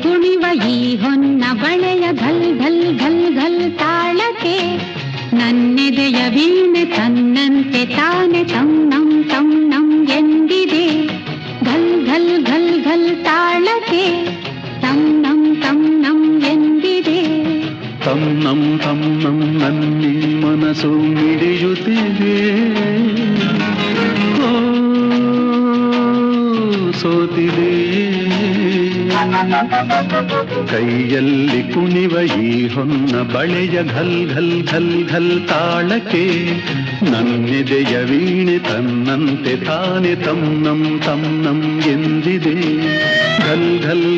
ಕುಣಿವ ಈ ಹೊನ್ನ ಬಳೆಯ ಘಲ್ ಘಲ್ ಘಲ್ ಘಲ್ ತಾಳಕ್ಕೆ ನನ್ನೆದೆಯ ವೀಣೆ ತನ್ನಂತೆ ತಾನೆ ತಂ ನಂ ಎಂದಿದೆ. ಘಲ್ ಘಲ್ ಘಲ್ ಘಲ್ ತಾಳಕ್ಕೆ ತಂ ನಂ ಎಂದಿದೆ. ತಂ ನಂ ನನ್ನಿ ಮನಸ್ಸು ಮಿಡಿಯುತ್ತಿದೆ. ಸೋತಿದೆ ಕೈಯಲ್ಲಿ ಕುಣಿವ ಈ ಹೊನ್ನ ಬಳೆಯ ಘಲ್ ಘಲ್ ಘಲ್ ಘಲ್ ತಾಳಕ್ಕೆ ನನ್ನೆದೆಯ ವೀಣೆ ತನ್ನಂತೆ ತಾನೆ ತಂ ನಂ ಎಂದಿದೆ. ಘಲ್ ಘಲ್